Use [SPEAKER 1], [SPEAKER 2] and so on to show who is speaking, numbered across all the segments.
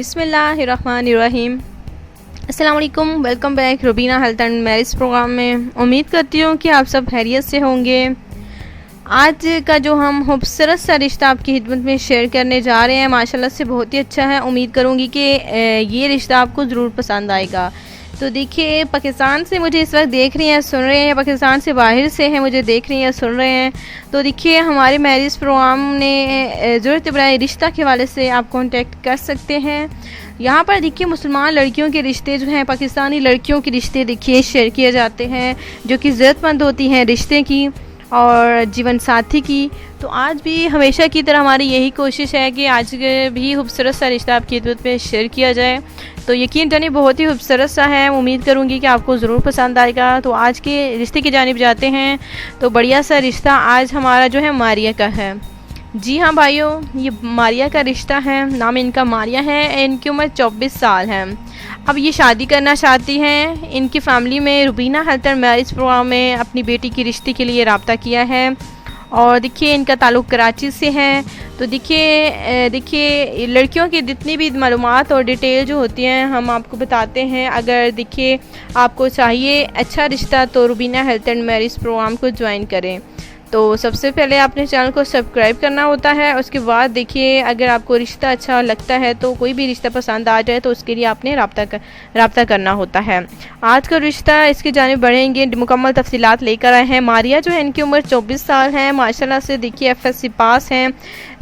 [SPEAKER 1] बिस्मिल्लाहिर्रहमानिर्रहीम। अस्सलाम वालेकुम, welcome back Rubina health and marriage program में। उम्मीद करती हूँ कि आप सब खैरियत से होंगे। आज का जो हम खूबसूरत सा रिश्ता आपकी खिदमत में शेयर करने जा रहे हैं, माशाल्लाह से बहुत ही अच्छा है। उम्मीद करूँगी कि ये रिश्ता आपको ज़रूर पसंद आएगा। तो देखिए, पाकिस्तान से मुझे इस वक्त देख रही हैं, सुन रहे हैं, पाकिस्तान से बाहर से हैं मुझे देख रही हैं, सुन रहे हैं। तो देखिए, हमारे मैरिज प्रोग्राम ने ज़रूरत बनाए रिश्ता के हवाले से आप कांटेक्ट कर सकते हैं। यहाँ पर देखिए, मुसलमान लड़कियों के रिश्ते जो हैं, पाकिस्तानी लड़कियों के रिश्ते देखिए शेयर किए जाते हैं, जो कि ज़रूरतमंद होती हैं रिश्ते की और जीवन साथी की। तो आज भी हमेशा की तरह हमारी यही कोशिश है कि आज भी खूबसूरत सा रिश्ता आपकी खिदमत में शेयर किया जाए। तो यकीन जानिए बहुत ही खूबसूरत सा है, उम्मीद करूँगी कि आपको ज़रूर पसंद आएगा। तो आज के रिश्ते की जानिब जाते हैं। तो बढ़िया सा रिश्ता आज हमारा जो है मारिया का है। जी हाँ भाइयों, ये मारिया का रिश्ता है। नाम इनका मारिया है। इनकी उम्र 24 साल है। अब ये शादी करना चाहती हैं। इनकी फैमिली में Rubina health and marriage program में अपनी बेटी की रिश्ते के लिए रब्ता किया है। और देखिए, इनका ताल्लुक़ कराची से है। तो देखिए लड़कियों की जितनी भी मालूमात और डिटेल जो होती हैं हम आपको बताते हैं। अगर देखिए आपको चाहिए अच्छा रिश्ता तो Rubina health and marriage program को ज्वाइन करें। तो सबसे पहले आपने चैनल को सब्सक्राइब करना होता है। उसके बाद देखिए, अगर आपको रिश्ता अच्छा लगता है तो कोई भी रिश्ता पसंद आ जाए तो उसके लिए आपने रब्ता करना होता है। आज का रिश्ता इसकी जानिब बढ़ेंगे, मुकम्मल तफसीलात लेकर आए हैं। मारिया जो है, इनकी उम्र 24 साल है। माशाल्लाह से देखिए FSC पास हैं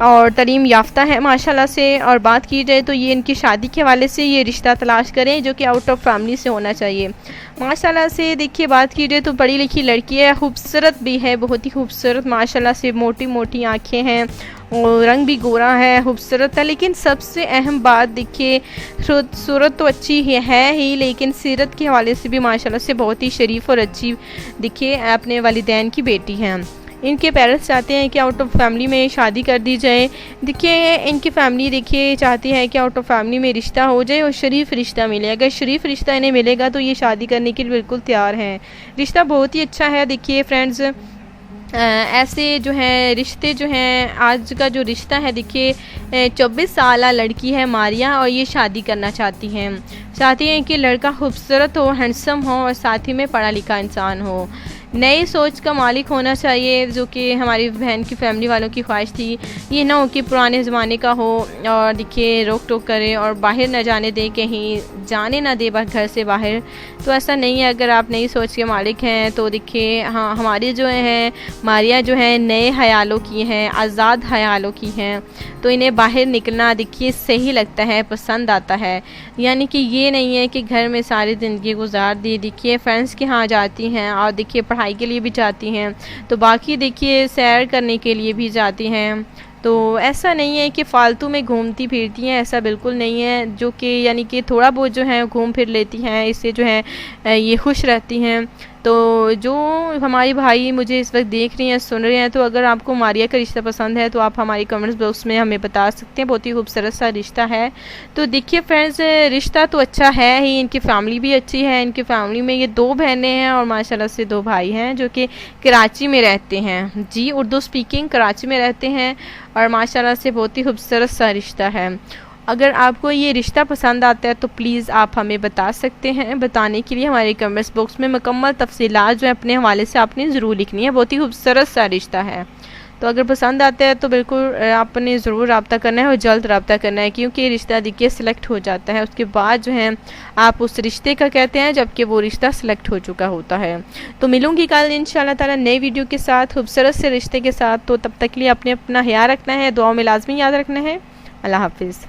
[SPEAKER 1] और तालीम याफ्ता है माशाल्लाह से। और बात की जाए तो ये इनकी शादी के हवाले से ये रिश्ता तलाश करें जो कि आउट ऑफ फैमिली से होना चाहिए। माशाल्लाह से देखिए, बात की जाए तो पढ़ी लिखी लड़की है, खूबसूरत भी है, बहुत ही खूबसूरत माशाल्लाह से। मोटी मोटी आँखें हैं और रंग भी गोरा है, खूबसूरत है। लेकिन सबसे अहम बात देखिए, सूरत तो अच्छी है ही, लेकिन सीरत के हवाले से भी माशाल्लाह से बहुत ही शरीफ और अच्छी देखिए अपने वालिदैन की बेटी हैं। इनके पेरेंट्स चाहते हैं कि आउट ऑफ फैमिली में शादी कर दी जाए। देखिए, इनकी फैमिली देखिए चाहती है कि आउट ऑफ फैमिली में रिश्ता हो जाए और शरीफ रिश्ता मिले। अगर शरीफ रिश्ता इन्हें मिलेगा तो ये शादी करने के लिए बिल्कुल तैयार हैं। रिश्ता बहुत ही अच्छा है। देखिए फ्रेंड्स, ऐसे जो हैं रिश्ते जो हैं, आज का जो रिश्ता है देखिए 24 साल लड़की है मारिया और ये शादी करना चाहती हैं कि लड़का खूबसूरत हो, हैंडसम हो और साथ ही में पढ़ा लिखा इंसान हो, नई सोच का मालिक होना चाहिए, जो कि हमारी बहन की फैमिली वालों की ख्वाहिश थी। ये ना हो कि पुराने ज़माने का हो और देखिए रोक टोक करे और बाहर न जाने दे, कहीं जाने ना दे घर से बाहर। तो ऐसा नहीं है। अगर आप नई सोच के मालिक हैं तो देखिए, हाँ, हमारी जो हैं मारिया जो है नए ख्यालों की हैं, आज़ाद ख्यालों की हैं। तो इन्हें बाहर निकलना देखिए सही लगता है, पसंद आता है। यानी कि ये नहीं है कि घर में सारी ज़िंदगी गुजार दी। देखिए फ्रेंड्स के यहाँ जाती हैं और देखिए पढ़ाई के लिए भी जाती हैं, तो बाकी देखिए सैर करने के लिए भी जाती हैं। तो ऐसा नहीं है कि फ़ालतू में घूमती फिरती हैं, ऐसा बिल्कुल नहीं है। जो कि यानी कि थोड़ा बहुत जो है घूम फिर लेती हैं, इससे जो है ये खुश रहती हैं। तो जो हमारी भाई मुझे इस वक्त देख रही हैं, सुन रहे हैं, तो अगर आपको मारिया का रिश्ता पसंद है तो आप हमारी कमेंट्स बॉक्स में हमें बता सकते हैं। बहुत ही खूबसूरत सा रिश्ता है। तो देखिए फ्रेंड्स, रिश्ता तो अच्छा है ही, इनकी फैमिली भी अच्छी है। इनकी फैमिली में ये 2 बहनें हैं और माशाल्लाह से 2 भाई हैं जो कि कराची में रहते हैं। जी, उर्दू स्पीकिंग कराची में रहते हैं और माशाल्लाह से बहुत ही खूबसूरत सा रिश्ता है। अगर आपको ये रिश्ता पसंद आता है तो प्लीज़ आप हमें बता सकते हैं। बताने के लिए हमारे कमेंट्स बॉक्स में मुकम्मल तफसीलात जो है अपने हवाले से आपने ज़रूर लिखनी है। बहुत ही खूबसूरत सा रिश्ता है। तो अगर पसंद आता है तो बिल्कुल आपने ज़रूर रब्ता करना है और जल्द रब्ता करना है, क्योंकि ये रिश्ता देखिए सिलेक्ट हो जाता है। उसके बाद जो है आप उस रिश्ते का कहते हैं जबकि वो रिश्ता सिलेक्ट हो चुका होता है। तो मिलूंगी कल इंशाल्लाह ताला नई वीडियो के साथ, खूबसूरत से रिश्ते के साथ। तो तब तक के लिए आपने अपना ख्याल रखना है, दुआ में लाजमी याद रखना है। अल्लाह हाफिज़।